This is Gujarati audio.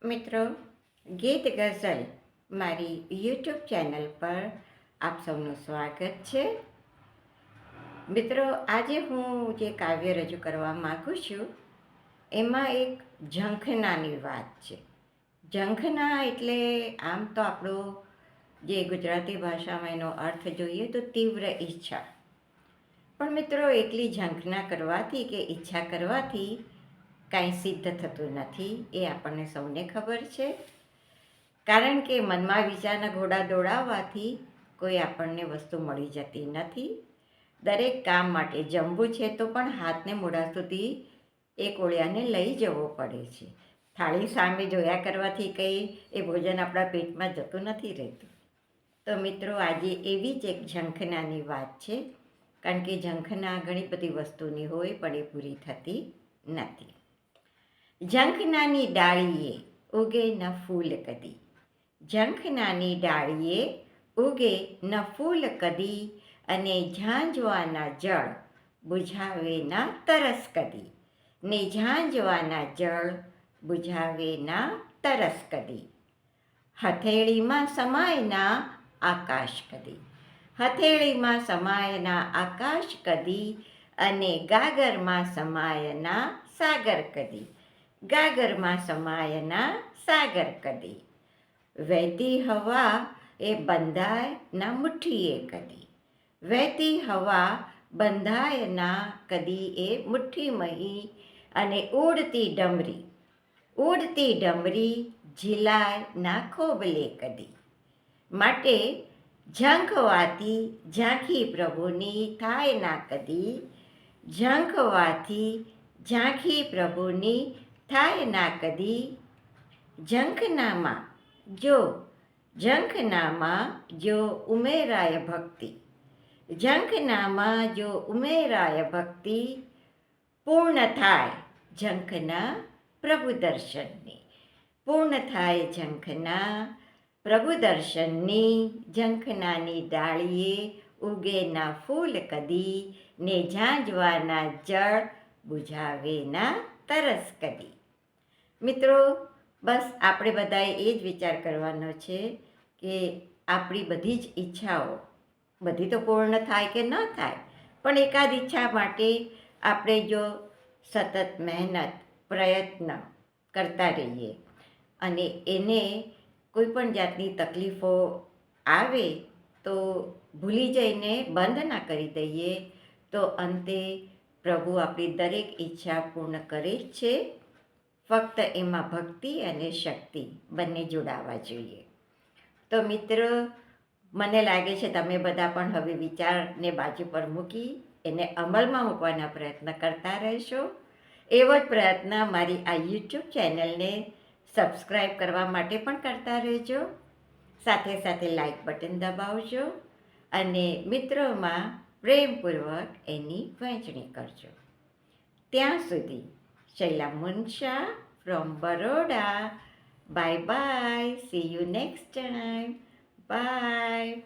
મિત્રો, ગીત ગઝલ મારી યુટ્યુબ ચેનલ પર આપ સૌનું સ્વાગત છે. મિત્રો, આજે હું જે કાવ્ય રજૂ કરવા માગું છું એમાં એક ઝંખનાની વાત છે. ઝંખના એટલે આમ તો આપણો જે ગુજરાતી ભાષામાં એનો અર્થ જોઈએ તો તીવ્ર ઈચ્છા. પણ મિત્રો, એટલી ઝંખના કરવાથી કે ઈચ્છા કરવાથી કાંઈ સિદ્ધ થતું નથી એ આપણને સૌને ખબર છે. કારણ કે મનમાં વિચારના ઘોડા દોડાવવાથી કોઈ આપણને વસ્તુ મળી જતી નથી. દરેક કામ માટે જમવું છે તો પણ હાથને મોઢા સુધી એ કોળિયાને લઈ જવો પડે છે. થાળી સામે જોયા કરવાથી કંઈ એ ભોજન આપણા પેટમાં જતું નથી રહેતું. તો મિત્રો, આજે એવી જ એક ઝંખનાની વાત છે. કારણ કે ઝંખના ઘણી બધી વસ્તુની હોય પણ એ પૂરી થતી નથી. ઝંખનાની ડાળીએ ઉગે ન ફૂલ કદી, ઝંખનાની ડાળીએ ઉગે ન ફૂલ કદી, અને ઝાંઝવાના જળ બુઝાવે ના તરસ કદી, ને ઝાંઝવાના જળ બુઝાવે ના તરસ કદી. હથેળીમાં સમાયના આકાશ કદી, હથેળીમાં સમાયના આકાશ કદી, અને ગાગરમાં સમાયના સાગર કદી, ગાગરમાં સમાયના સાગર કદી. વહેતી હવા એ બંધાય ના મુઠ્ઠીએ કદી, વહેતી હવા બંધાય ના કદી એ મુઠ્ઠીમહી, અને ઉડતી ડમરી, ઉડતી ડમરી ઝીલાય ના ખોબલે કદી. માટે ઝંખવાથી ઝાંખી પ્રભુની થાય ના કદી, ઝંખવાથી ઝાંખી પ્રભુની થાય ના કદી. ઝંખનામાં જો ઝંખનામાં જો ઉમેરાય ભક્તિ, ઝંખનામાં જો ઉમેરાય ભક્તિ, પૂર્ણ થાય ઝંખના પ્રભુ દર્શનની, પૂર્ણ થાય ઝંખના પ્રભુ દર્શનની. ઝંખનાની ડાળીએ ઉગે ના ફૂલ કદી, ને ઝાંઝવાના જળ બુઝાવે ના તરસ કદી. મિત્રો, બસ આપણે બધાએ એ જ વિચાર કરવાનો છે કે આપણી બધી જ ઈચ્છાઓ, બધી તો પૂર્ણ થાય કે ન થાય, પણ એકાદ ઈચ્છા માટે આપણે જો સતત મહેનત પ્રયત્ન કરતા રહીએ અને એને કોઈ પણ જાતની તકલીફો આવે તો ભૂલી જઈને બંધ ના કરી દઈએ, તો અંતે પ્રભુ આપણી દરેક ઈચ્છા પૂર્ણ કરે જ છે. ફક્ત એમાં ભક્તિ અને શક્તિ બંને જોડાવા જોઈએ. તો મિત્રો, મને લાગે છે તમે બધા પણ હવે વિચારને બાજુ પર મૂકી એને અમલમાં મૂકવાના પ્રયત્ન કરતા રહેશો. એવો જ પ્રયત્ન મારી આ યુટ્યુબ ચેનલને સબસ્ક્રાઈબ કરવા માટે પણ કરતા રહેજો. સાથે સાથે લાઈક બટન દબાવજો અને મિત્રોમાં પ્રેમપૂર્વક એની વહેંચણી કરજો. ત્યાં સુધી Shaila Munsha from Baroda. Bye bye. See you next time. Bye.